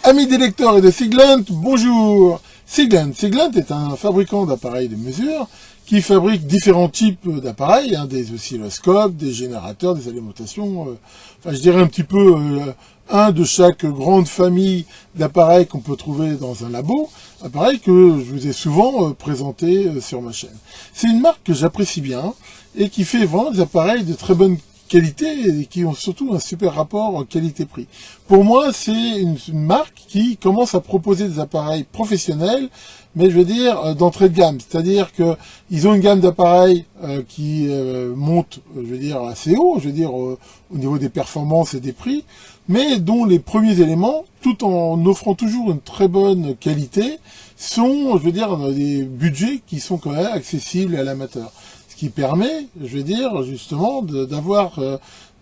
Amis des lecteurs et de Siglent, bonjour. Siglent est un fabricant d'appareils de mesure qui fabrique différents types d'appareils, des oscilloscopes, des générateurs, des alimentations, je dirais un petit peu un de chaque grande famille d'appareils qu'on peut trouver dans un labo, appareil que je vous ai souvent présenté sur ma chaîne. C'est une marque que j'apprécie bien et qui fait vraiment des appareils de très bonne qualité et qui ont surtout un super rapport qualité-prix. Pour moi, c'est une marque qui commence à proposer des appareils professionnels, mais je veux dire d'entrée de gamme, c'est-à-dire que ils ont une gamme d'appareils qui monte, je veux dire assez haut, je veux dire au niveau des performances et des prix, mais dont les premiers éléments, tout en offrant toujours une très bonne qualité, sont, je veux dire, dans des budgets qui sont quand même accessibles à l'amateur. Qui permet, je vais dire, justement, d'avoir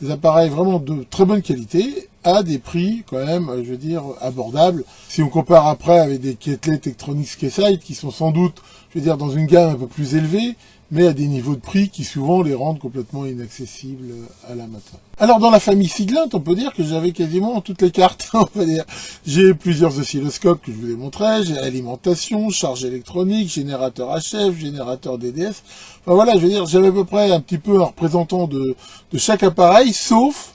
des appareils vraiment de très bonne qualité à des prix quand même, je veux dire, abordables. Si on compare après avec des Keithley Tektronix Keysight qui sont sans doute, je veux dire, dans une gamme un peu plus élevée, mais à des niveaux de prix qui souvent les rendent complètement inaccessibles à l'amateur. Alors dans la famille Siglent, on peut dire que j'avais quasiment toutes les cartes, on va dire. J'ai plusieurs oscilloscopes que je vous ai montrés, j'ai alimentation, charge électronique, générateur HF, générateur DDS. Enfin voilà, je veux dire, j'avais à peu près un petit peu un représentant de chaque appareil, sauf,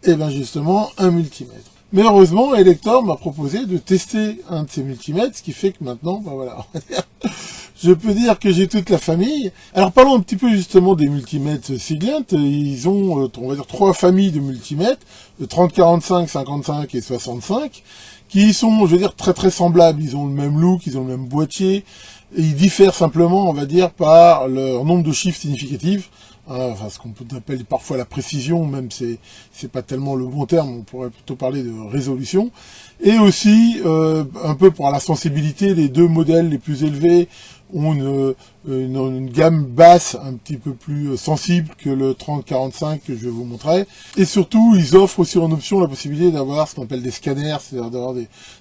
et bien justement, un multimètre. Mais heureusement, Elector m'a proposé de tester un de ces multimètres, ce qui fait que maintenant, ben voilà, on va dire, je peux dire que j'ai toute la famille. Alors parlons un petit peu justement des multimètres Siglent. Ils ont, on va dire, 3 familles de multimètres, de 30, 45, 55 et 65, qui sont, je veux dire, très très semblables. Ils ont le même look, ils ont le même boîtier, et ils diffèrent simplement, on va dire, par leur nombre de chiffres significatifs. Enfin, ce qu'on appelle parfois la précision, même c'est pas tellement le bon terme, on pourrait plutôt parler de résolution. Et aussi, un peu pour la sensibilité, les deux modèles les plus élevés ont une gamme basse un petit peu plus sensible que le 30-45 que je vais vous montrer. Et surtout, ils offrent aussi en option la possibilité d'avoir ce qu'on appelle des scanners, c'est-à-dire d'avoir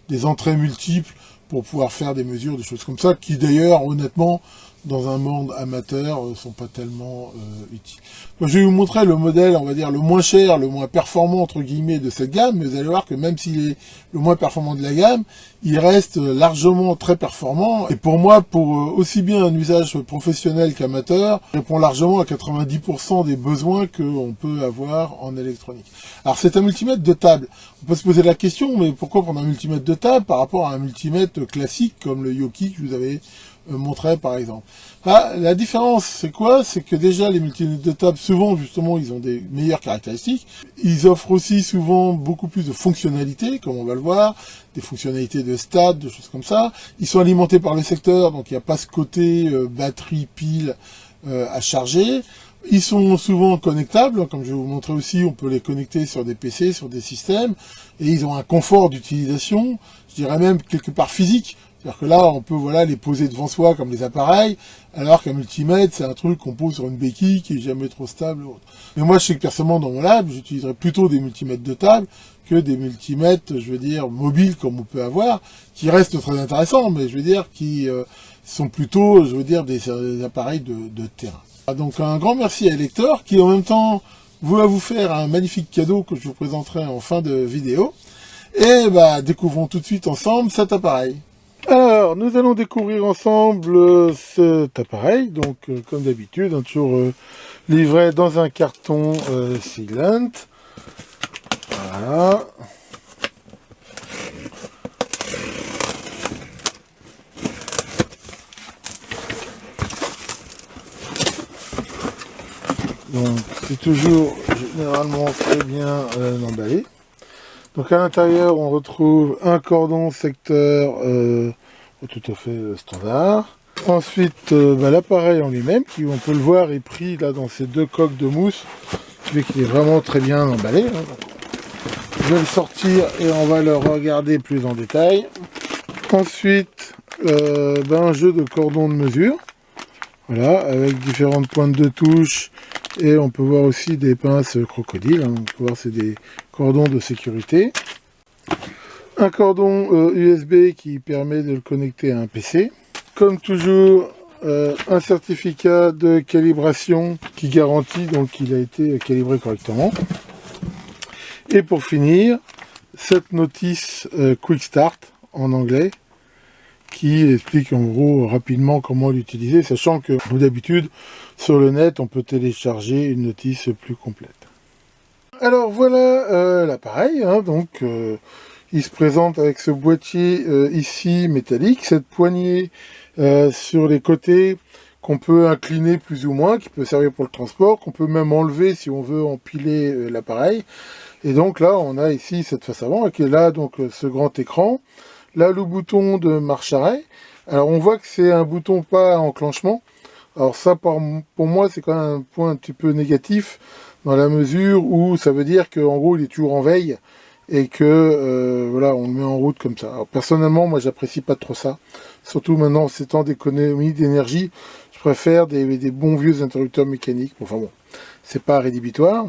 des entrées multiples pour pouvoir faire des mesures, des choses comme ça, qui d'ailleurs, honnêtement, dans un monde amateur, sont pas tellement utiles. Donc, je vais vous montrer le modèle, on va dire, le moins cher, le moins performant, entre guillemets, de cette gamme, mais vous allez voir que même s'il est le moins performant de la gamme, il reste largement très performant, et pour moi, pour aussi bien un usage professionnel qu'amateur, il répond largement à 90% des besoins qu'on peut avoir en électronique. Alors, c'est un multimètre de table. On peut se poser la question, mais pourquoi prendre un multimètre de table par rapport à un multimètre classique, comme le Yoki que je vous avais montré par exemple. La différence, c'est quoi? C'est que déjà, les multimètres de table, souvent, justement, ils ont des meilleures caractéristiques. Ils offrent aussi souvent beaucoup plus de fonctionnalités, comme on va le voir, des fonctionnalités de stade, de choses comme ça. Ils sont alimentés par le secteur, donc il n'y a pas ce côté batterie, pile à charger. Ils sont souvent connectables, comme je vais vous montrer aussi, on peut les connecter sur des PC, sur des systèmes, et ils ont un confort d'utilisation, je dirais même quelque part physique. C'est-à-dire que là, on peut les poser devant soi comme les appareils, alors qu'un multimètre, c'est un truc qu'on pose sur une béquille qui est jamais trop stable ou autre. Mais moi, je sais que personnellement, dans mon lab, j'utiliserais plutôt des multimètres de table que des multimètres, je veux dire, mobiles comme on peut avoir, qui restent très intéressants, mais je veux dire, qui sont plutôt, je veux dire, des appareils de terrain. Donc un grand merci à Elector, qui en même temps va vous faire un magnifique cadeau que je vous présenterai en fin de vidéo. Et découvrons tout de suite ensemble cet appareil. Alors, nous allons découvrir ensemble cet appareil, donc comme d'habitude, toujours livré dans un carton Siglent. Voilà. Donc, c'est toujours généralement très bien emballé. Donc à l'intérieur, on retrouve un cordon secteur tout à fait standard. Ensuite, l'appareil en lui-même, qui on peut le voir est pris là dans ces deux coques de mousse, ce qui fait qu'il est vraiment très bien emballé. Je vais le sortir et on va le regarder plus en détail. Ensuite, un jeu de cordons de mesure, voilà, avec différentes pointes de touche. Et on peut voir aussi des pinces crocodiles, on peut voir c'est des cordons de sécurité. Un cordon USB qui permet de le connecter à un PC. Comme toujours, un certificat de calibration qui garantit donc qu'il a été calibré correctement. Et pour finir, cette notice Quick Start en anglais qui explique en gros rapidement comment l'utiliser, sachant que d'habitude sur le net on peut télécharger une notice plus complète. Alors voilà l'appareil, hein, donc il se présente avec ce boîtier ici métallique, cette poignée sur les côtés qu'on peut incliner plus ou moins, qui peut servir pour le transport, qu'on peut même enlever si on veut empiler l'appareil. Et donc là on a ici cette face avant, qui est là donc ce grand écran. Là, le bouton de marche arrêt. Alors, on voit que c'est un bouton pas à enclenchement. Alors ça, pour moi, c'est quand même un point un petit peu négatif, dans la mesure où ça veut dire qu'en gros, il est toujours en veille, et que, voilà, on le met en route comme ça. Alors, personnellement, moi, j'apprécie pas trop ça. Surtout maintenant, ces temps d'économie d'énergie, je préfère des bons vieux interrupteurs mécaniques. Enfin bon, c'est pas rédhibitoire.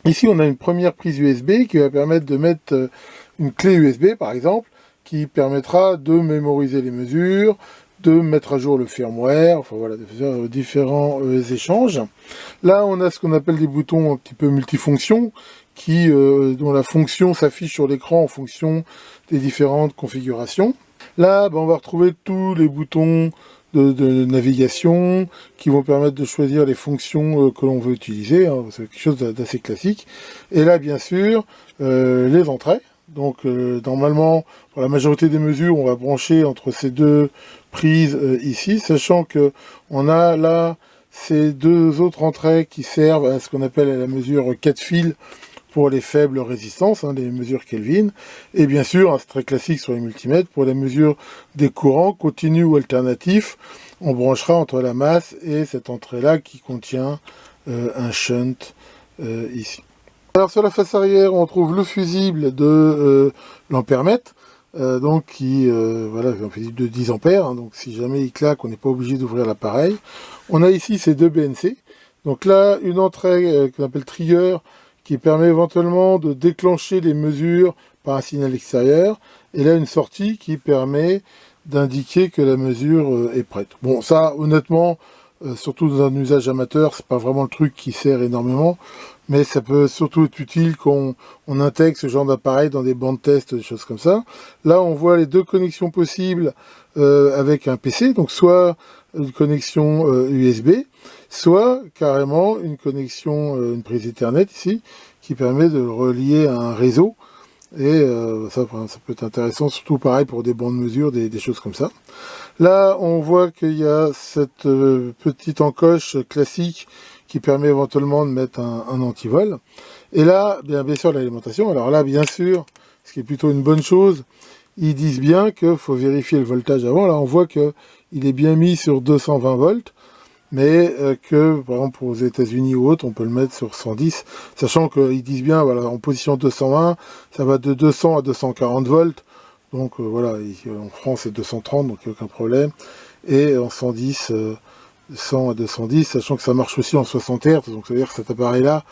Ici, on a une première prise USB qui va permettre de mettre une clé USB, par exemple, qui permettra de mémoriser les mesures, de mettre à jour le firmware, enfin voilà, de faire différents échanges. Là, on a ce qu'on appelle des boutons un petit peu multifonctions, dont la fonction s'affiche sur l'écran en fonction des différentes configurations. Là, on va retrouver tous les boutons de navigation qui vont permettre de choisir les fonctions que l'on veut utiliser, hein, c'est quelque chose d'assez classique. Et là, bien sûr, les entrées. Donc normalement, pour la majorité des mesures, on va brancher entre ces deux prises ici, sachant que on a là ces deux autres entrées qui servent à ce qu'on appelle la mesure 4 fils pour les faibles résistances, hein, les mesures Kelvin, et bien sûr, hein, c'est très classique sur les multimètres, pour la mesure des courants, continus ou alternatifs, on branchera entre la masse et cette entrée-là qui contient un shunt ici. Alors sur la face arrière, on trouve le fusible de l'ampèremètre, donc voilà, un fusible de 10 ampères, hein, donc si jamais il claque, on n'est pas obligé d'ouvrir l'appareil. On a ici ces deux BNC, donc là, une entrée qu'on appelle trigger, qui permet éventuellement de déclencher les mesures par un signal extérieur, et là une sortie qui permet d'indiquer que la mesure est prête. Bon, ça, honnêtement, surtout dans un usage amateur, c'est pas vraiment le truc qui sert énormément, mais ça peut surtout être utile qu'on intègre ce genre d'appareil dans des bancs de test, des choses comme ça. Là, on voit les deux connexions possibles avec un PC, donc soit une connexion USB, soit carrément une connexion, une prise Ethernet ici, qui permet de le relier à un réseau. Et ça peut être intéressant, surtout pareil pour des bancs de mesure, des choses comme ça. Là, on voit qu'il y a cette petite encoche classique qui permet éventuellement de mettre un antivol. Et là, bien sûr, l'alimentation. Alors là, bien sûr, ce qui est plutôt une bonne chose, ils disent bien qu'il faut vérifier le voltage avant. Là, on voit qu'il est bien mis sur 220 volts. Mais que, par exemple, aux États-Unis ou autres, on peut le mettre sur 110, sachant qu'ils disent bien, voilà, en position 220, ça va de 200 à 240 volts, donc voilà, ici, en France c'est 230, donc il n'y a aucun problème, et en 110, 100 à 210, sachant que ça marche aussi en 60 Hz, donc ça veut dire que cet appareil-là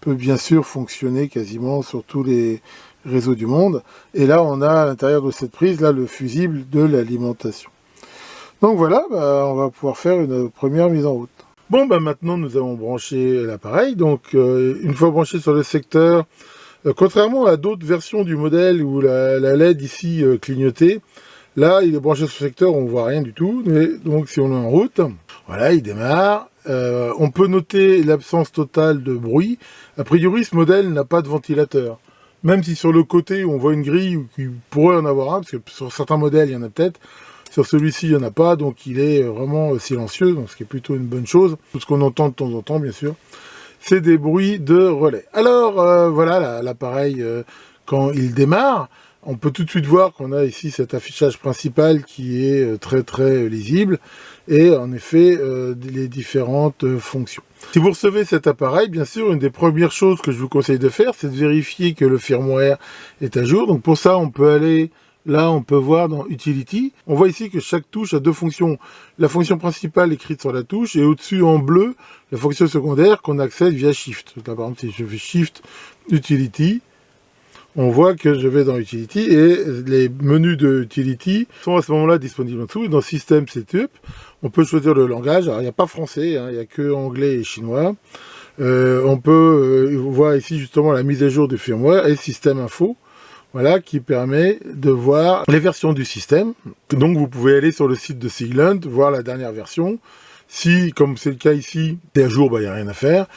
peut bien sûr fonctionner quasiment sur tous les réseaux du monde, et là on a à l'intérieur de cette prise, là, le fusible de l'alimentation. Donc voilà, on va pouvoir faire une première mise en route. Bon, maintenant nous avons branché l'appareil. Donc une fois branché sur le secteur, contrairement à d'autres versions du modèle où la LED ici clignotait, là il est branché sur le secteur, on ne voit rien du tout. Mais, donc si on est en route, voilà, il démarre. On peut noter l'absence totale de bruit. A priori, ce modèle n'a pas de ventilateur. Même si sur le côté on voit une grille, qui pourrait en avoir un, parce que sur certains modèles il y en a peut-être. Sur celui-ci, il n'y en a pas, donc il est vraiment silencieux, donc ce qui est plutôt une bonne chose. Tout ce qu'on entend de temps en temps, bien sûr, c'est des bruits de relais. Alors, voilà, l'appareil, quand il démarre, on peut tout de suite voir qu'on a ici cet affichage principal qui est très très lisible, et en effet, les différentes fonctions. Si vous recevez cet appareil, bien sûr, une des premières choses que je vous conseille de faire, c'est de vérifier que le firmware est à jour. Donc pour ça, on peut aller... Là, on peut voir dans Utility, on voit ici que chaque touche a deux fonctions. La fonction principale écrite sur la touche, et au-dessus, en bleu, la fonction secondaire qu'on accède via Shift. Là, par exemple, si je fais Shift Utility, on voit que je vais dans Utility, et les menus de Utility sont à ce moment-là disponibles en dessous. Et dans System Setup, on peut choisir le langage. Alors, il n'y a pas français, hein, il n'y a que anglais et chinois. On peut voir ici justement la mise à jour du firmware et Système Info. voilà, qui permet de voir les versions du système. Donc vous pouvez aller sur le site de Siglent, voir la dernière version. Si, comme c'est le cas ici, c'est à jour, il n'y a rien à faire.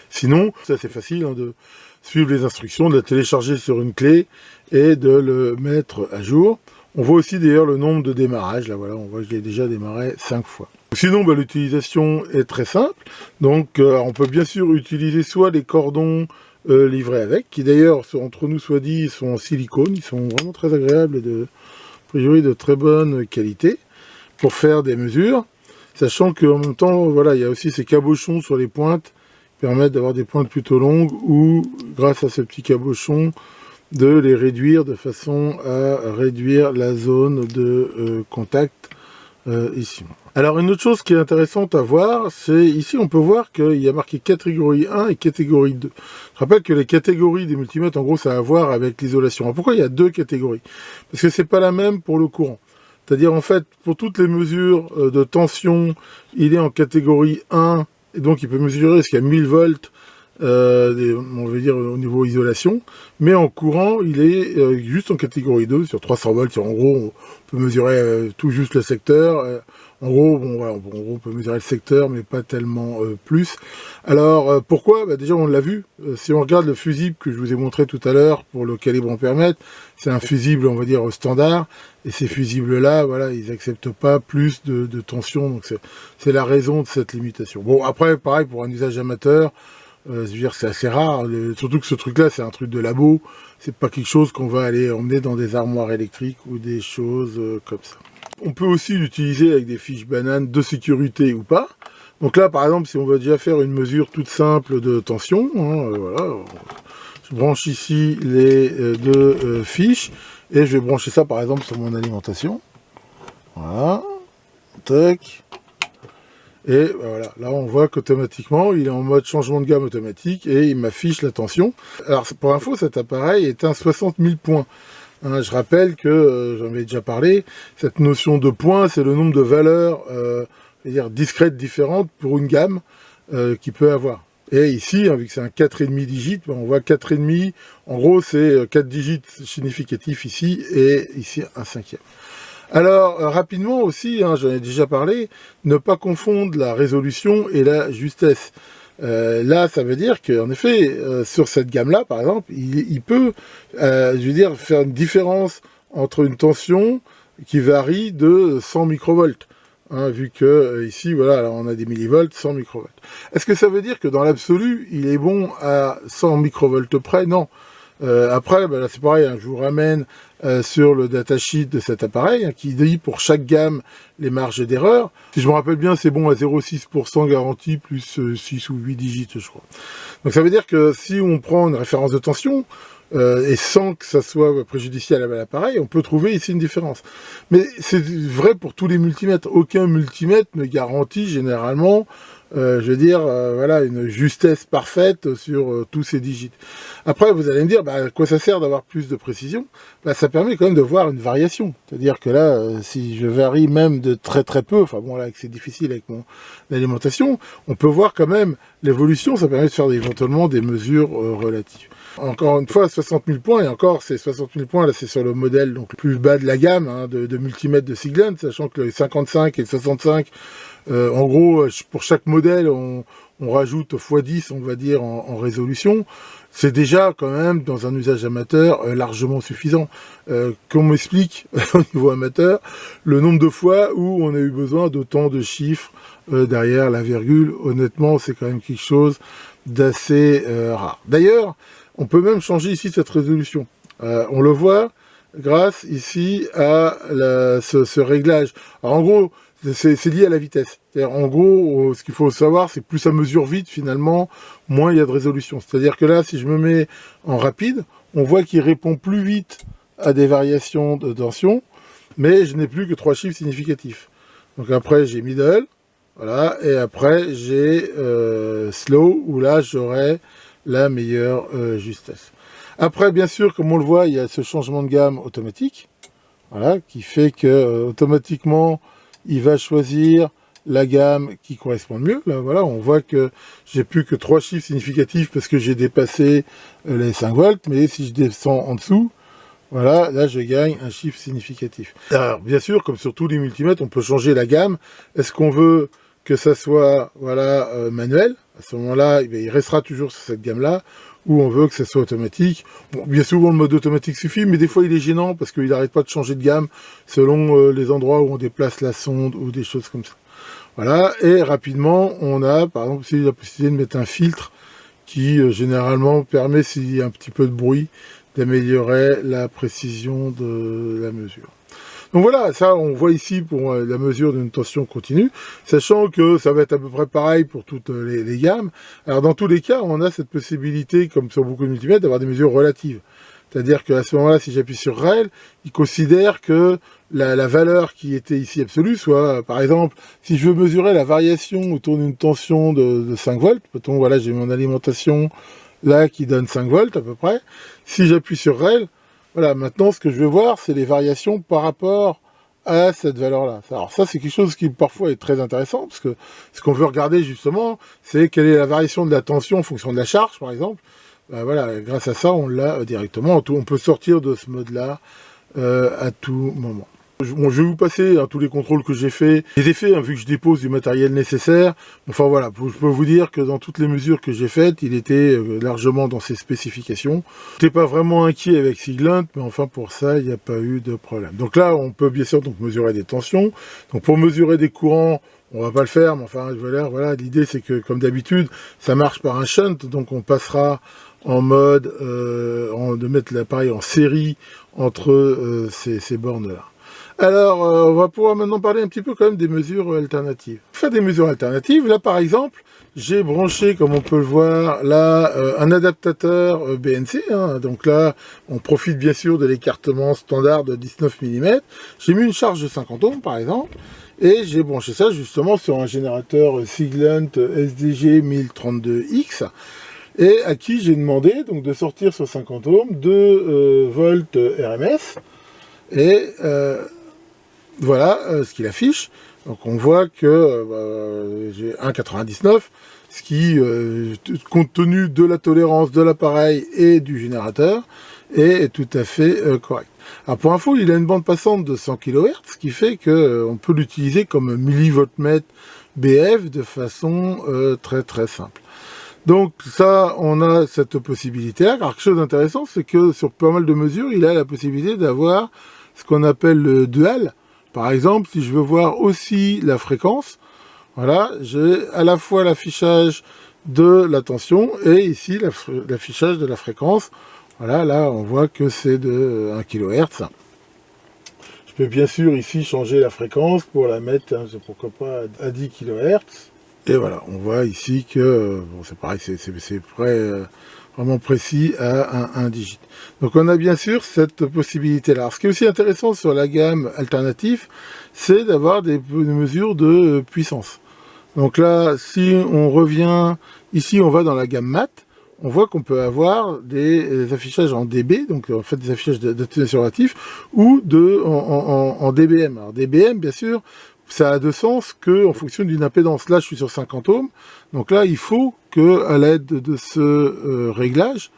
Sinon, c'est assez facile de suivre les instructions, de la télécharger sur une clé et de le mettre à jour. On voit aussi d'ailleurs le nombre de démarrages. Là, voilà, on voit que j'ai déjà démarré 5 fois. Sinon, l'utilisation est très simple. Donc, on peut bien sûr utiliser soit les cordons livrés avec, qui d'ailleurs, entre nous soit dit, sont en silicone. Ils sont vraiment très agréables et a priori de très bonne qualité pour faire des mesures. Sachant qu'en même temps, voilà, il y a aussi ces cabochons sur les pointes qui permettent d'avoir des pointes plutôt longues ou, grâce à ce petit cabochon, de les réduire de façon à réduire la zone de contact ici. Alors une autre chose qui est intéressante à voir, c'est ici on peut voir qu'il y a marqué catégorie 1 et catégorie 2. Je rappelle que les catégories des multimètres, en gros, ça a à voir avec l'isolation. Alors pourquoi il y a deux catégories? Parce que c'est pas la même pour le courant. C'est-à-dire en fait, pour toutes les mesures de tension, il est en catégorie 1, et donc il peut mesurer jusqu'à 1000 volts, on veut dire au niveau isolation, mais en courant, il est juste en catégorie 2, sur 300 volts. En gros, on peut mesurer tout juste le secteur. En gros, voilà, on peut mesurer le secteur, mais pas tellement plus. Alors, pourquoi? Déjà, on l'a vu. Si on regarde le fusible que je vous ai montré tout à l'heure pour le calibre ampèremètre, c'est un fusible, on va dire, standard. Et ces fusibles-là, voilà, ils n'acceptent pas plus de tension. Donc, c'est la raison de cette limitation. Bon, après, pareil, pour un usage amateur, je veux dire, c'est assez rare. Surtout que ce truc-là, c'est un truc de labo. C'est pas quelque chose qu'on va aller emmener dans des armoires électriques ou des choses comme ça. On peut aussi l'utiliser avec des fiches bananes de sécurité ou pas. Donc là, par exemple, si on va déjà faire une mesure toute simple de tension, voilà, je branche ici les deux fiches et je vais brancher ça, par exemple, sur mon alimentation. Voilà, tac. Et voilà, là on voit qu'automatiquement, il est en mode changement de gamme automatique et il m'affiche la tension. Alors pour info, cet appareil est un 60 000 points. Je rappelle que, j'en avais déjà parlé, cette notion de points, c'est le nombre de valeurs discrètes différentes pour une gamme qu'il peut avoir. Et ici, vu que c'est un 4,5 digits, on voit 4,5, en gros c'est 4 digits significatifs ici, et ici un cinquième. Alors, rapidement aussi, j'en ai déjà parlé, ne pas confondre la résolution et la justesse. Là, ça veut dire qu'en effet, sur cette gamme-là, par exemple, il peut, je veux dire, faire une différence entre une tension qui varie de 100 microvolts. Vu que ici, voilà, alors on a des millivolts, 100 microvolts. Est-ce que ça veut dire que dans l'absolu, il est bon à 100 microvolts près? Non. Après, là, c'est pareil, je vous ramène sur le datasheet de cet appareil, qui dit pour chaque gamme les marges d'erreur. Si je me rappelle bien, c'est bon à 0,6% garantie, plus 6 ou 8 digits, je crois. Donc ça veut dire que si on prend une référence de tension, et sans que ça soit préjudiciable à l'appareil, on peut trouver ici une différence. Mais c'est vrai pour tous les multimètres. Aucun multimètre ne garantit généralement je veux dire, voilà, une justesse parfaite sur tous ces digits. Après, vous allez me dire, à quoi ça sert d'avoir plus de précision? Ça permet quand même de voir une variation. C'est-à-dire que là, si je varie même de très très peu, enfin bon, là, c'est difficile avec mon alimentation, on peut voir quand même l'évolution, ça permet de faire éventuellement des mesures relatives. Encore une fois, 60 000 points, et encore, ces 60 000 points, là, c'est sur le modèle donc le plus bas de la gamme de multimètres de Siglent, sachant que les 55 et le 65, en gros, pour chaque modèle, on rajoute x10, on va dire, en résolution. C'est déjà, quand même, dans un usage amateur, largement suffisant. Qu'on m'explique, au niveau amateur, le nombre de fois où on a eu besoin d'autant de chiffres derrière la virgule. Honnêtement, c'est quand même quelque chose d'assez rare. D'ailleurs, on peut même changer ici cette résolution. On le voit grâce ici à ce réglage. Alors, en gros, c'est lié à la vitesse. En gros, ce qu'il faut savoir, c'est que plus ça mesure vite, finalement, moins il y a de résolution. C'est-à-dire que là, si je me mets en rapide, on voit qu'il répond plus vite à des variations de tension, mais je n'ai plus que 3 chiffres significatifs. Donc après, j'ai middle, voilà, et après, j'ai slow, où là, j'aurai la meilleure justesse. Après, bien sûr, comme on le voit, il y a ce changement de gamme automatique, voilà, qui fait que automatiquement, il va choisir la gamme qui correspond le mieux. Là, voilà, on voit que j'ai plus que 3 chiffres significatifs parce que j'ai dépassé les 5 volts, mais si je descends en dessous, Voilà, là je gagne un chiffre significatif. Alors bien sûr, comme sur tous les multimètres, on peut changer la gamme. Est-ce qu'on veut que ça soit voilà manuel? À ce moment-là, il restera toujours sur cette gamme-là. Ou on veut que ça soit automatique. Bon, bien souvent le mode automatique suffit, mais des fois il est gênant parce qu'il n'arrête pas de changer de gamme selon les endroits où on déplace la sonde ou des choses comme ça. Voilà, et rapidement on a par exemple aussi la possibilité de mettre un filtre qui généralement permet, s'il y a un petit peu de bruit, d'améliorer la précision de la mesure. Donc voilà, ça on voit ici pour la mesure d'une tension continue, sachant que ça va être à peu près pareil pour toutes les gammes. Alors dans tous les cas, on a cette possibilité, comme sur beaucoup de multimètres, d'avoir des mesures relatives. C'est-à-dire qu'à ce moment-là, si j'appuie sur REL, il considère que la valeur qui était ici absolue, soit par exemple, si je veux mesurer la variation autour d'une tension de 5 volts, mettons, voilà, j'ai mon alimentation là qui donne 5 volts à peu près, si j'appuie sur REL, voilà, maintenant ce que je veux voir, c'est les variations par rapport à cette valeur-là. Alors ça, c'est quelque chose qui parfois est très intéressant, parce que ce qu'on veut regarder justement, c'est quelle est la variation de la tension en fonction de la charge, par exemple. Ben voilà, grâce à ça, on l'a directement. On peut sortir de ce mode-là à tout moment. Bon, je vais vous passer tous les contrôles que j'ai fait. Je les ai faits vu que je dépose du matériel nécessaire. Enfin voilà, je peux vous dire que dans toutes les mesures que j'ai faites, il était largement dans ses spécifications. Je n'étais pas vraiment inquiet avec Siglent, mais enfin pour ça, il n'y a pas eu de problème. Donc là, on peut bien sûr donc mesurer des tensions. Donc pour mesurer des courants, on va pas le faire, mais enfin voilà, l'idée c'est que comme d'habitude, ça marche par un shunt, donc on passera en mode de mettre l'appareil en série entre ces bornes-là. Alors, on va pouvoir maintenant parler un petit peu quand même des mesures alternatives. Faire des mesures alternatives, là par exemple, j'ai branché, comme on peut le voir, là, un adaptateur BNC, hein, donc là, on profite bien sûr de l'écartement standard de 19 mm. J'ai mis une charge de 50 ohms par exemple, et j'ai branché ça justement sur un générateur Siglent SDG 1032X, et à qui j'ai demandé donc de sortir sur 50 ohms 2 volts RMS, et voilà ce qu'il affiche. Donc on voit que j'ai 1,99, ce qui, compte tenu de la tolérance de l'appareil et du générateur, est tout à fait correct. Alors pour info, il a une bande passante de 100 kHz, ce qui fait qu'on peut l'utiliser comme millivoltmètre BF de façon très très simple. Donc ça, on a cette possibilité-là. Alors quelque chose d'intéressant, c'est que sur pas mal de mesures, il a la possibilité d'avoir ce qu'on appelle le dual. Par exemple, si je veux voir aussi la fréquence, voilà, j'ai à la fois l'affichage de la tension et ici l'affichage de la fréquence. Voilà, là on voit que c'est de 1 kHz. Je peux bien sûr ici changer la fréquence pour la mettre, hein, pourquoi pas à 10 kHz. Et voilà, on voit ici que, bon, c'est pareil, c'est vraiment précis à un digit. Donc on a bien sûr cette possibilité-là. Alors ce qui est aussi intéressant sur la gamme alternative, c'est d'avoir des mesures de puissance. Donc là, si on revient, ici on va dans la gamme mat, on voit qu'on peut avoir des affichages en dB, donc en fait des affichages d'atténuation relative, ou en dBm. Alors dBm, bien sûr, ça a de sens qu'en fonction d'une impédance. Là, je suis sur 50 ohms, donc là, il faut que, à l'aide de ce réglage,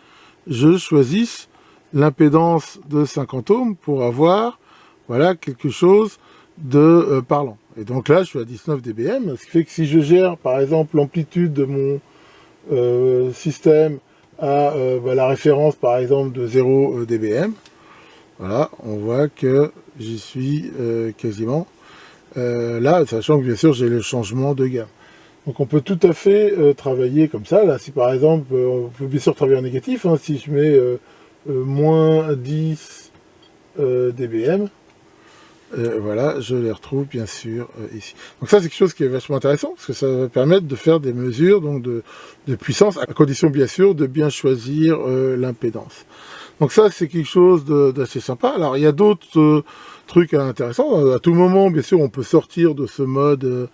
je choisisse l'impédance de 50 ohms pour avoir, voilà, quelque chose de parlant. Et donc là, je suis à 19 dBm, ce qui fait que si je gère, par exemple, l'amplitude de mon système à la référence, par exemple, de 0 dBm, voilà, on voit que j'y suis quasiment. Là, sachant que bien sûr j'ai le changement de gamme. Donc on peut tout à fait travailler comme ça. Là, si par exemple, on peut bien sûr travailler en négatif, hein, si je mets moins 10 dBm, voilà, je les retrouve bien sûr ici. Donc ça c'est quelque chose qui est vachement intéressant, parce que ça va permettre de faire des mesures donc de puissance, à condition bien sûr de bien choisir l'impédance. Donc ça c'est quelque chose d'assez sympa. Alors il y a d'autres trucs intéressants. À tout moment, bien sûr, on peut sortir de ce mode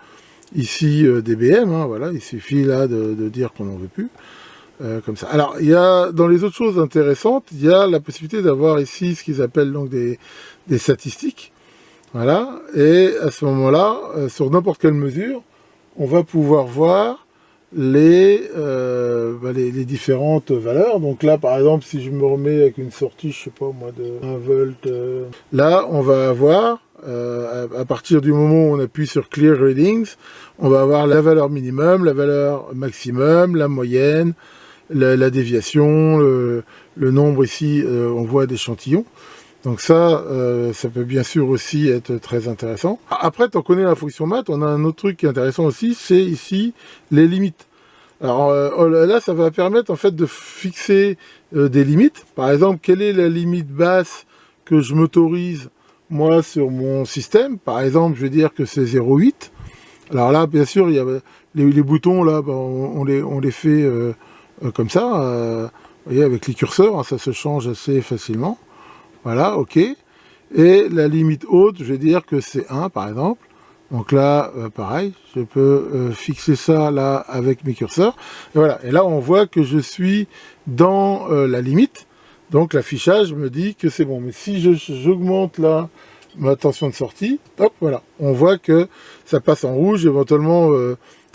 ici dBm. Hein, voilà, il suffit là de dire qu'on n'en veut plus. Comme ça. Alors, il y a dans les autres choses intéressantes, il y a la possibilité d'avoir ici ce qu'ils appellent donc des statistiques. Voilà. Et à ce moment-là, sur n'importe quelle mesure, on va pouvoir voir les différentes valeurs. Donc là, par exemple, si je me remets avec une sortie, je sais pas moi, de 1 volt, là, on va avoir, à partir du moment où on appuie sur Clear Readings, on va avoir la valeur minimum, la valeur maximum, la moyenne, la déviation, le nombre ici, on voit d'échantillons. Donc ça, ça peut bien sûr aussi être très intéressant. Après, tant qu'on est la fonction math, on a un autre truc qui est intéressant aussi, c'est ici les limites. Alors là, ça va permettre en fait de fixer des limites. Par exemple, quelle est la limite basse que je m'autorise moi sur mon système? Par exemple, je vais dire que c'est 0,8. Alors là, bien sûr, il y a les boutons là, ben, on les fait comme ça. Vous voyez, avec les curseurs, hein, ça se change assez facilement. Voilà, ok. Et la limite haute, je vais dire que c'est 1 par exemple. Donc là, pareil, je peux fixer ça là avec mes curseurs. Et voilà, et là on voit que je suis dans la limite. Donc l'affichage me dit que c'est bon. Mais si j'augmente là ma tension de sortie, hop, voilà. On voit que ça passe en rouge, éventuellement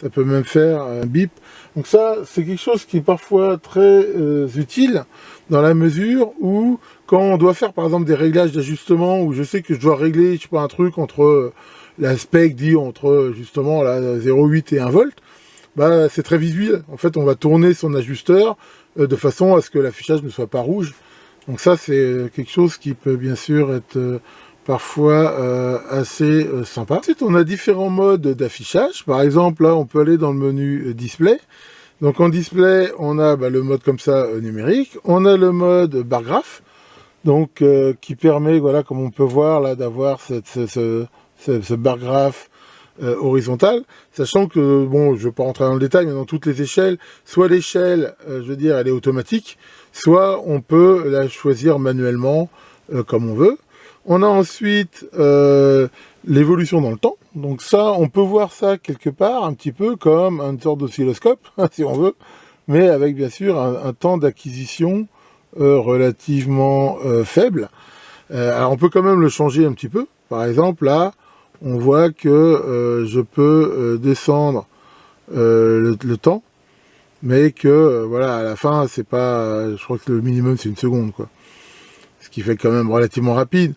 ça peut même faire un bip. Donc ça, c'est quelque chose qui est parfois très utile dans la mesure où quand on doit faire par exemple des réglages d'ajustement, où je sais que je dois régler, je sais pas, un truc entre la spec dit entre justement là 0,8 et 1 volt, bah c'est très visuel. En fait, on va tourner son ajusteur de façon à ce que l'affichage ne soit pas rouge. Donc ça, c'est quelque chose qui peut bien sûr être parfois assez sympa. Ensuite, on a différents modes d'affichage. Par exemple, là, on peut aller dans le menu display. Donc en display, on a le mode comme ça numérique. On a le mode bar graph, donc qui permet, voilà, comme on peut voir là, d'avoir ce bar graph horizontal, sachant que, bon, je ne vais pas rentrer dans le détail, mais dans toutes les échelles, soit l'échelle, je veux dire, elle est automatique, soit on peut la choisir manuellement comme on veut. On a ensuite l'évolution dans le temps. Donc ça, on peut voir ça quelque part, un petit peu comme une sorte d'oscilloscope, si on veut, mais avec bien sûr un temps d'acquisition relativement faible. Alors on peut quand même le changer un petit peu. Par exemple, là, on voit que je peux descendre le temps, mais que voilà, à la fin, c'est pas, je crois que le minimum c'est 1 seconde, quoi. Ce qui fait quand même relativement rapide.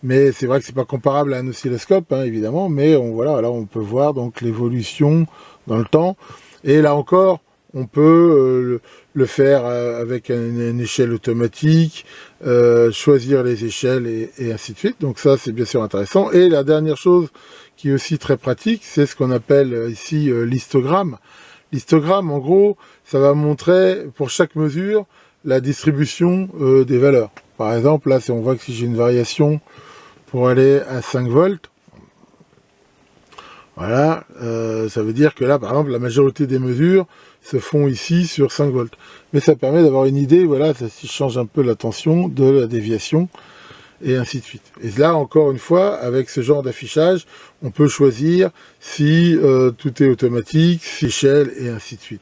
Mais c'est vrai que c'est pas comparable à un oscilloscope, hein, évidemment, mais voilà, là on peut voir donc l'évolution dans le temps. Et là encore, on peut le faire avec une échelle automatique, choisir les échelles et ainsi de suite. Donc ça, c'est bien sûr intéressant. Et la dernière chose qui est aussi très pratique, c'est ce qu'on appelle ici l'histogramme. L'histogramme, en gros, ça va montrer pour chaque mesure la distribution des valeurs. Par exemple, là, si on voit que si j'ai une variation pour aller à 5 volts, voilà, ça veut dire que là, par exemple, la majorité des mesures se font ici sur 5 volts. Mais ça permet d'avoir une idée, voilà, ça change un peu la tension de la déviation, et ainsi de suite. Et là, encore une fois, avec ce genre d'affichage, on peut choisir si tout est automatique, si échelle, et ainsi de suite.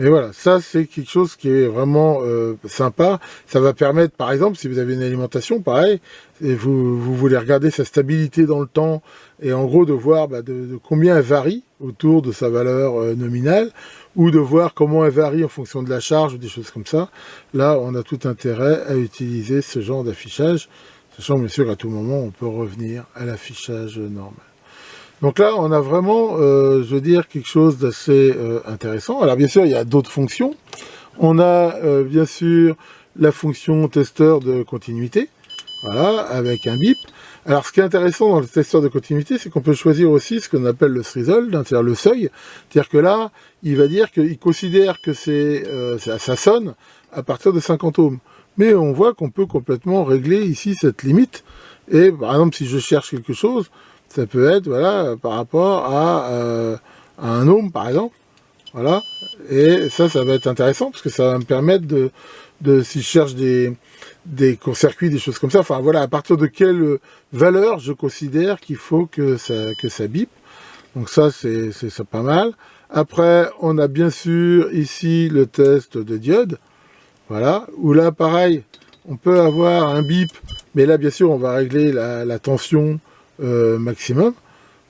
Et voilà, ça c'est quelque chose qui est vraiment sympa. Ça va permettre, par exemple, si vous avez une alimentation, pareil, et vous voulez regarder sa stabilité dans le temps, et en gros de voir de combien elle varie autour de sa valeur nominale, ou de voir comment elle varie en fonction de la charge, ou des choses comme ça. Là, on a tout intérêt à utiliser ce genre d'affichage, sachant bien sûr qu'à tout moment, on peut revenir à l'affichage normal. Donc là, on a vraiment, je veux dire, quelque chose d'assez intéressant. Alors bien sûr, il y a d'autres fonctions. On a bien sûr la fonction testeur de continuité, voilà, avec un bip. Alors ce qui est intéressant dans le testeur de continuité, c'est qu'on peut choisir aussi ce qu'on appelle le threshold, c'est-à-dire le seuil. C'est-à-dire que là, il va dire qu'il considère que ça sonne à partir de 50 ohms. Mais on voit qu'on peut complètement régler ici cette limite. Et par exemple, si je cherche quelque chose, ça peut être, voilà, par rapport à un ohm, par exemple. Voilà. Et ça va être intéressant, parce que ça va me permettre si je cherche des courts-circuits, des choses comme ça, enfin voilà, à partir de quelle valeur je considère qu'il faut que ça bip. Donc ça, c'est pas mal. Après, on a bien sûr ici le test de diode. Voilà. Où là, pareil, on peut avoir un bip, mais là, bien sûr, on va régler la tension maximum.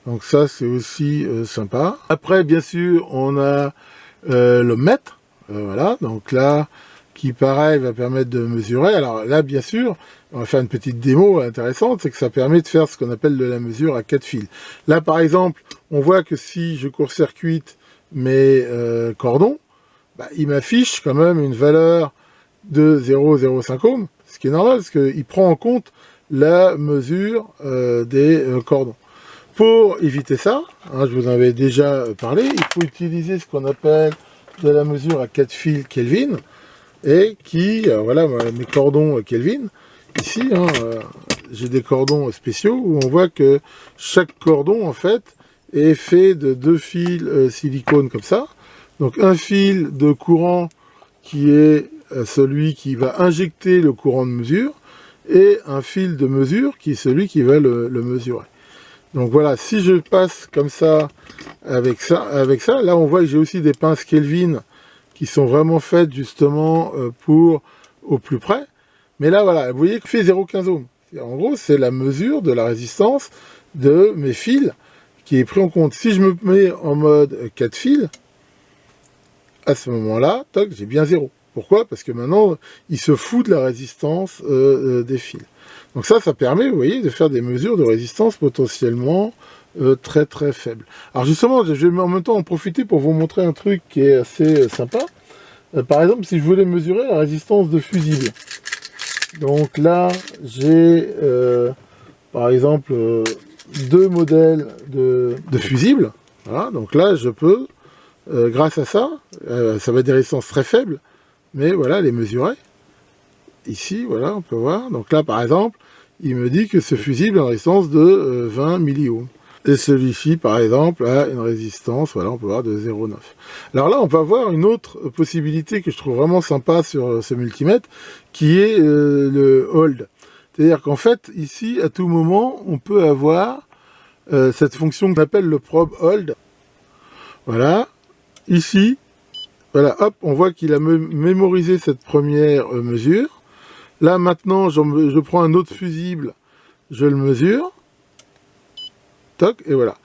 Donc ça, c'est aussi sympa. Après, bien sûr, on a l'ohmmètre, voilà, donc là, qui pareil va permettre de mesurer. Alors là, bien sûr, on va faire une petite démo intéressante, c'est que ça permet de faire ce qu'on appelle de la mesure à 4 fils. Là, par exemple, on voit que si je court-circuite mes cordons, bah, il m'affiche quand même une valeur de 0,05 ohm, ce qui est normal, parce qu'il prend en compte la mesure des cordons. Pour éviter ça, hein, je vous en avais déjà parlé, il faut utiliser ce qu'on appelle de la mesure à 4 fils Kelvin, et qui, voilà, mes cordons Kelvin, ici, hein, j'ai des cordons spéciaux où on voit que chaque cordon, en fait, est fait de 2 fils silicone comme ça. Donc un fil de courant qui est celui qui va injecter le courant de mesure, et un fil de mesure qui est celui qui va le mesurer. Donc voilà, si je passe comme ça, avec ça, là on voit que j'ai aussi des pinces Kelvin qui sont vraiment faites justement pour au plus près. Mais là, voilà, vous voyez que fait 0,15 ohm. En gros, c'est la mesure de la résistance de mes fils qui est pris en compte. Si je me mets en mode 4 fils, à ce moment-là, toc, j'ai bien 0. Pourquoi? Parce que maintenant, il se fout de la résistance des fils. Donc ça permet, vous voyez, de faire des mesures de résistance potentiellement très très faibles. Alors justement, je vais en même temps en profiter pour vous montrer un truc qui est assez sympa. Par exemple, si je voulais mesurer la résistance de fusible. Donc là, j'ai par exemple 2 modèles de fusibles. Voilà, donc là, je peux, grâce à ça, ça va être des résistances très faibles, mais voilà, les mesurer. Ici, voilà, on peut voir. Donc là, par exemple, il me dit que ce fusible a une résistance de 20 milliohms. Et celui-ci, par exemple, a une résistance, voilà, on peut voir de 0,9. Alors là, on va voir une autre possibilité que je trouve vraiment sympa sur ce multimètre, qui est le hold. C'est-à-dire qu'en fait, ici, à tout moment, on peut avoir cette fonction qu'on appelle le probe hold. Voilà. Ici, voilà, hop, on voit qu'il a mémorisé cette première mesure. Là, maintenant, je prends un autre fusible, je le mesure. Toc, et voilà.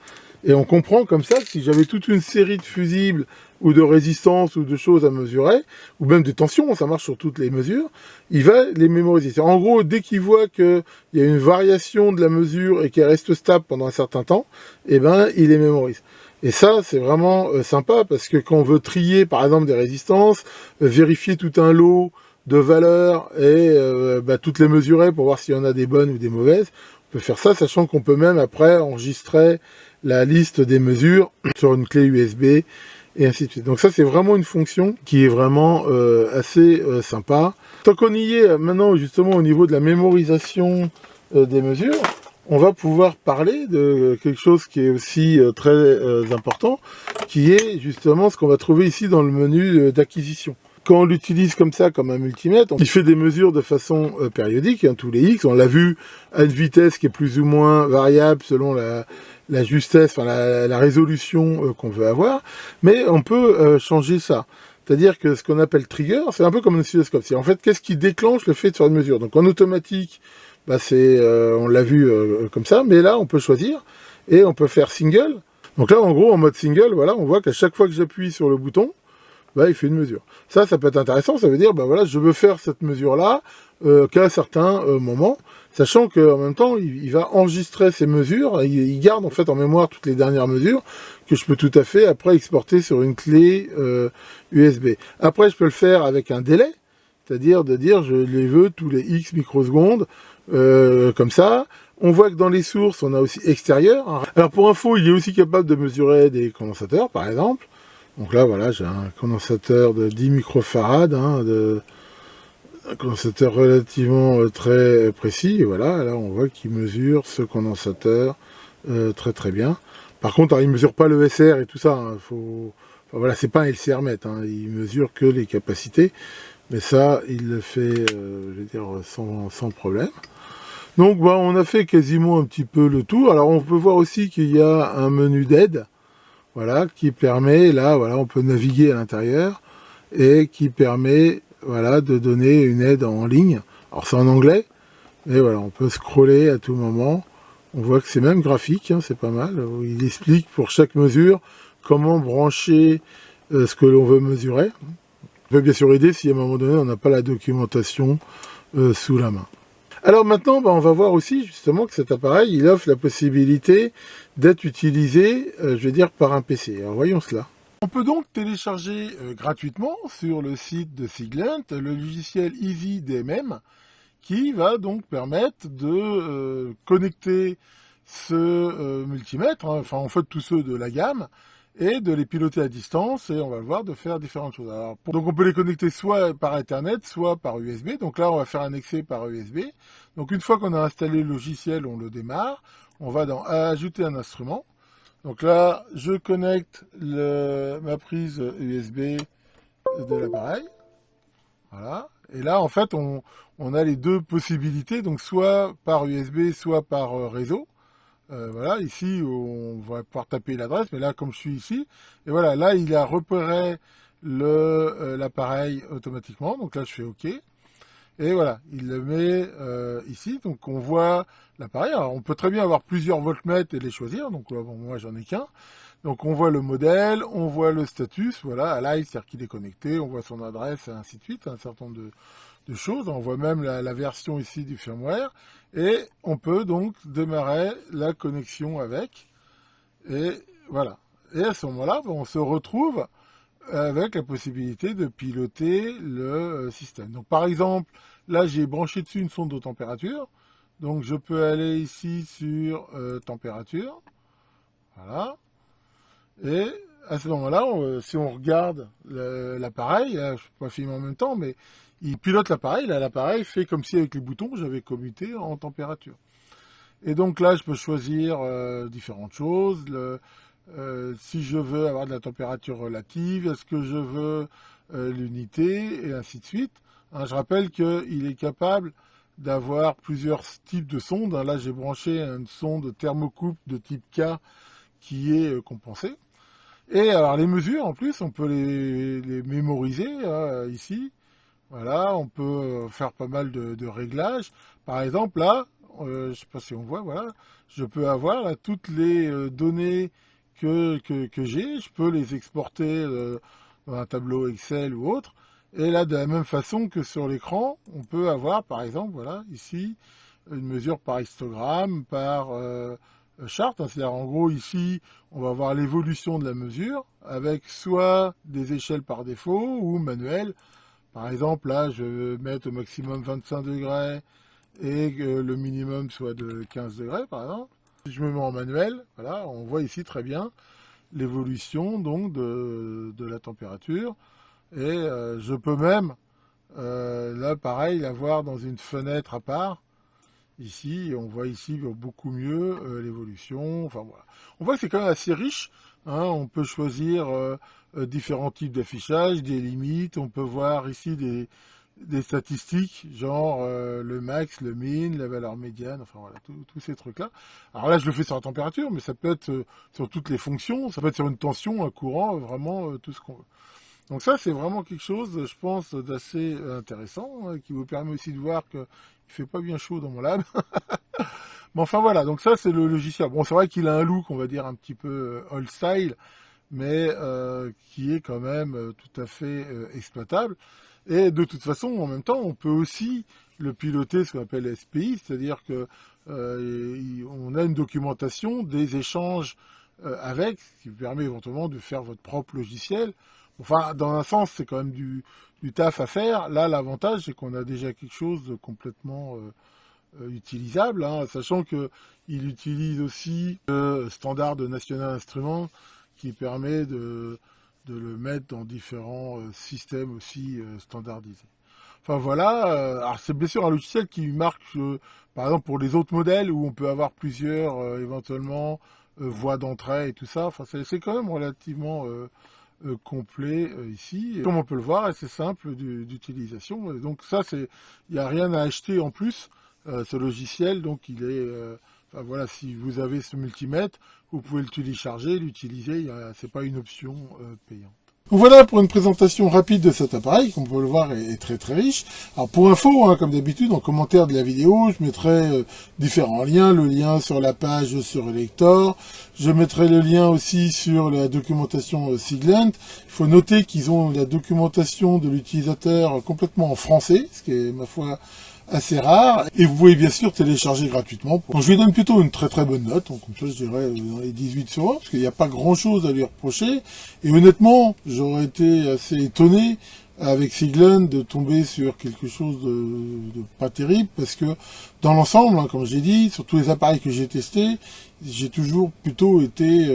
Et on comprend comme ça que si j'avais toute une série de fusibles ou de résistances ou de choses à mesurer, ou même de tensions, ça marche sur toutes les mesures, il va les mémoriser. En gros, dès qu'il voit qu'il y a une variation de la mesure et qu'elle reste stable pendant un certain temps, eh ben, il les mémorise. Et ça, c'est vraiment sympa parce que quand on veut trier, par exemple, des résistances, vérifier tout un lot de valeurs et toutes les mesurer pour voir s'il y en a des bonnes ou des mauvaises, on peut faire ça, sachant qu'on peut même après enregistrer la liste des mesures sur une clé USB et ainsi de suite. Donc ça, c'est vraiment une fonction qui est vraiment assez sympa. Tant qu'on y est maintenant justement au niveau de la mémorisation des mesures, on va pouvoir parler de quelque chose qui est aussi très important, qui est justement ce qu'on va trouver ici dans le menu d'acquisition. Quand on l'utilise comme ça, comme un multimètre, il fait des mesures de façon périodique, hein, tous les X. On l'a vu à une vitesse qui est plus ou moins variable selon la justesse, enfin la résolution qu'on veut avoir. Mais on peut changer ça. C'est-à-dire que ce qu'on appelle trigger, c'est un peu comme un oscilloscope. C'est en fait qu'est-ce qui déclenche le fait de faire une mesure. Donc en automatique, bah on l'a vu comme ça, mais là on peut choisir et on peut faire single. Donc là en gros en mode single, voilà, on voit qu'à chaque fois que j'appuie sur le bouton, bah, il fait une mesure. Ça peut être intéressant, ça veut dire, bah voilà, je veux faire cette mesure-là qu'à certains moments, sachant qu'en même temps, il va enregistrer ces mesures, il garde en fait en mémoire toutes les dernières mesures, que je peux tout à fait après exporter sur une clé USB. Après, je peux le faire avec un délai, c'est-à-dire de dire, je les veux tous les X microsecondes, comme ça. On voit que dans les sources, on a aussi extérieur. Alors pour info, il est aussi capable de mesurer des condensateurs, par exemple. Donc là, voilà, j'ai un condensateur de 10 microfarads, un condensateur relativement très précis. Et voilà, là, on voit qu'il mesure ce condensateur très très bien. Par contre, il ne mesure pas le SR et tout ça. Hein, voilà, c'est pas un LCR-MET, hein, il mesure que les capacités. Mais ça, il le fait, je vais dire, sans problème. Donc, bah, on a fait quasiment un petit peu le tour. Alors, on peut voir aussi qu'il y a un menu d'aide. Voilà, qui permet, là, voilà, on peut naviguer à l'intérieur, et qui permet, voilà, de donner une aide en ligne. Alors c'est en anglais, mais voilà, on peut scroller à tout moment. On voit que c'est même graphique, hein, c'est pas mal. Il explique pour chaque mesure comment brancher ce que l'on veut mesurer. On peut bien sûr aider si à un moment donné on n'a pas la documentation sous la main. Alors maintenant, on va voir aussi justement que cet appareil, il offre la possibilité d'être utilisé, je vais dire, par un PC. Alors voyons cela. On peut donc télécharger gratuitement sur le site de Siglent le logiciel EasyDMM qui va donc permettre de connecter ce multimètre, hein, enfin en fait tous ceux de la gamme, et de les piloter à distance, et on va le voir, de faire différentes choses. Alors, donc on peut les connecter soit par Ethernet, soit par USB. Donc là, on va faire un accès par USB. Donc une fois qu'on a installé le logiciel, on le démarre. On va dans Ajouter un instrument. Donc là, je connecte ma prise USB de l'appareil. Voilà. Et là, en fait, on a les deux possibilités, donc soit par USB, soit par réseau. Voilà, ici, on va pouvoir taper l'adresse, mais là, comme je suis ici, et voilà, là, il a repéré l'appareil automatiquement, donc là, je fais OK, et voilà, il le met ici, donc on voit l'appareil. Alors, on peut très bien avoir plusieurs voltmètres et les choisir, donc bon, moi, j'en ai qu'un. Donc, on voit le modèle, on voit le status, voilà, à live, c'est-à-dire qu'il est connecté, on voit son adresse, et ainsi de suite, un certain nombre de choses. On voit même la version ici du firmware, et on peut donc démarrer la connexion avec, et voilà. Et à ce moment-là, on se retrouve avec la possibilité de piloter le système. Donc par exemple, là j'ai branché dessus une sonde de température, donc je peux aller ici sur température, voilà, et à ce moment-là, si on regarde l'appareil, je ne peux pas filmer en même temps, mais il pilote l'appareil. Là, l'appareil fait comme si avec les boutons, j'avais commuté en température. Et donc là, je peux choisir différentes choses. Si je veux avoir de la température relative, est-ce que je veux l'unité, et ainsi de suite. Hein, je rappelle qu'il est capable d'avoir plusieurs types de sondes. Hein, là, j'ai branché une sonde thermocouple de type K qui est compensée. Et alors les mesures, en plus, on peut les mémoriser ici. Voilà, on peut faire pas mal de réglages. Par exemple, là, je ne sais pas si on voit, voilà, je peux avoir là, toutes les données que j'ai. Je peux les exporter dans un tableau Excel ou autre. Et là, de la même façon que sur l'écran, on peut avoir, par exemple, voilà, ici, une mesure par histogramme, par charte, hein, c'est-à-dire en gros ici on va voir l'évolution de la mesure avec soit des échelles par défaut ou manuelles. Par exemple là je vais mettre au maximum 25 degrés et que le minimum soit de 15 degrés par exemple. Si je me mets en manuel, voilà, on voit ici très bien l'évolution donc de la température, et je peux même là pareil l'avoir dans une fenêtre à part. Ici, on voit ici beaucoup mieux l'évolution. Enfin voilà, on voit que c'est quand même assez riche. Hein, on peut choisir différents types d'affichage, des limites. On peut voir ici des statistiques, genre le max, le min, la valeur médiane. Enfin voilà, tous ces trucs-là. Alors là, je le fais sur la température, mais ça peut être sur toutes les fonctions. Ça peut être sur une tension, un courant, vraiment tout ce qu'on veut. Donc ça, c'est vraiment quelque chose, je pense, d'assez intéressant, hein, qui vous permet aussi de voir qu'il ne fait pas bien chaud dans mon lab. Mais enfin voilà, donc ça, c'est le logiciel. Bon, c'est vrai qu'il a un look, on va dire, un petit peu old style, mais qui est quand même tout à fait exploitable. Et de toute façon, en même temps, on peut aussi le piloter, ce qu'on appelle SPI, c'est-à-dire que on a une documentation des échanges avec, ce qui vous permet éventuellement de faire votre propre logiciel. Enfin, dans un sens, c'est quand même du taf à faire. Là, l'avantage, c'est qu'on a déjà quelque chose de complètement utilisable, hein, sachant qu'il utilise aussi le standard de National Instruments qui permet de le mettre dans différents systèmes aussi standardisés. Enfin voilà, alors c'est bien sûr un logiciel qui marque, par exemple pour les autres modèles où on peut avoir plusieurs éventuellement voies d'entrée et tout ça. Enfin c'est quand même relativement complet ici. Et comme on peut le voir, c'est simple d'utilisation. Donc ça, il n'y a rien à acheter en plus. Ce logiciel, donc il est, enfin voilà, si vous avez ce multimètre, vous pouvez le télécharger, l'utiliser. C'est pas une option payante. Donc voilà pour une présentation rapide de cet appareil, comme on peut le voir est très très riche. Alors pour info, hein, comme d'habitude, en commentaire de la vidéo, je mettrai différents liens, le lien sur la page sur Elector, je mettrai le lien aussi sur la documentation Siglent. Il faut noter qu'ils ont la documentation de l'utilisateur complètement en français, ce qui est ma foi assez rare, et vous pouvez bien sûr télécharger gratuitement. Donc je lui donne plutôt une très très bonne note, donc comme ça je dirais dans les 18 sur 20, parce qu'il n'y a pas grand chose à lui reprocher, et honnêtement, j'aurais été assez étonné avec Siglent de tomber sur quelque chose de pas terrible, parce que dans l'ensemble, hein, comme j'ai dit, sur tous les appareils que j'ai testés, j'ai toujours plutôt été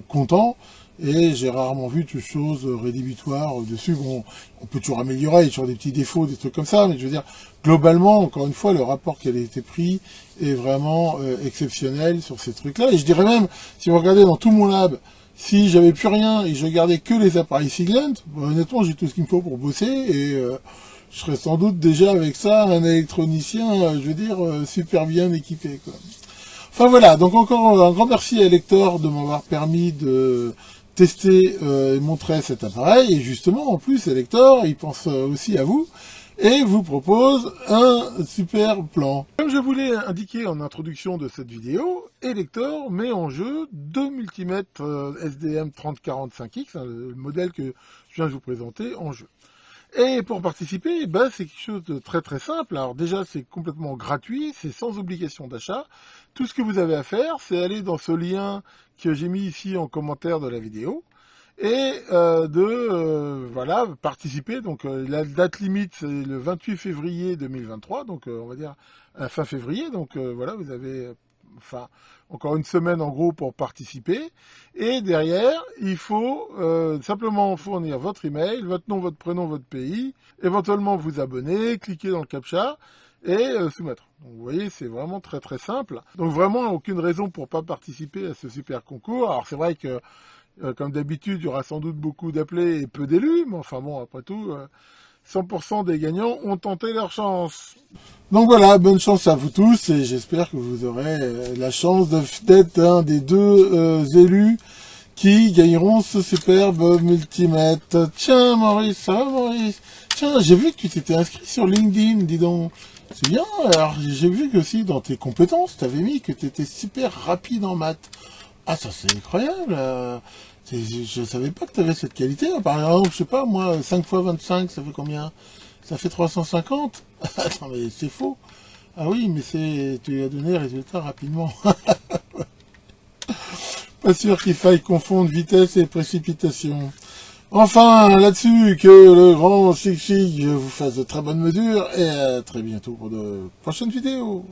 content, et j'ai rarement vu de choses rédhibitoires dessus. Bon, on peut toujours améliorer, il y a toujours des petits défauts, des trucs comme ça, mais je veux dire, globalement, encore une fois, le rapport qui a été pris est vraiment exceptionnel sur ces trucs-là. Et je dirais même, si vous regardez dans tout mon lab, si j'avais plus rien et je gardais que les appareils Siglent, bon, honnêtement, j'ai tout ce qu'il me faut pour bosser, et je serais sans doute déjà avec ça un électronicien, je veux dire, super bien équipé, quoi. Enfin voilà, donc encore un grand merci à Elector de m'avoir permis de tester et montrer cet appareil, et justement en plus Elector il pense aussi à vous et vous propose un super plan. Comme je voulais indiquer en introduction de cette vidéo, Elector met en jeu deux multimètres SDM 3045X, hein, le modèle que je viens de vous présenter en jeu. Et pour participer, ben, c'est quelque chose de très très simple. Alors déjà, c'est complètement gratuit, c'est sans obligation d'achat. Tout ce que vous avez à faire, c'est aller dans ce lien que j'ai mis ici en commentaire de la vidéo et voilà, participer. Donc la date limite, c'est le 28 février 2023, donc on va dire fin février. Donc voilà, vous avez enfin encore une semaine en gros pour participer, et derrière il faut simplement fournir votre email, votre nom, votre prénom, votre pays, éventuellement vous abonner, cliquer dans le captcha et soumettre. Donc vous voyez, c'est vraiment très très simple, donc vraiment aucune raison pour pas participer à ce super concours. Alors c'est vrai que comme d'habitude il y aura sans doute beaucoup d'appelés et peu d'élus, mais enfin bon, après tout 100% des gagnants ont tenté leur chance. Donc voilà, bonne chance à vous tous, et j'espère que vous aurez la chance d'être un des deux élus qui gagneront ce superbe multimètre. Tiens Maurice, ça va Maurice? Tiens, j'ai vu que tu t'étais inscrit sur LinkedIn, dis donc. C'est bien, alors j'ai vu que aussi dans tes compétences, tu avais mis que tu étais super rapide en maths. Ah ça c'est incroyable. Je savais pas que tu avais cette qualité. Par exemple, je sais pas, moi, 5 fois 25, ça fait combien? Ça fait 350. Attends, mais c'est faux. Ah oui, mais tu lui as donné le résultat rapidement. Pas sûr qu'il faille confondre vitesse et précipitation. Enfin, là-dessus, que le grand Sig vous fasse de très bonnes mesures, et à très bientôt pour de prochaines vidéos.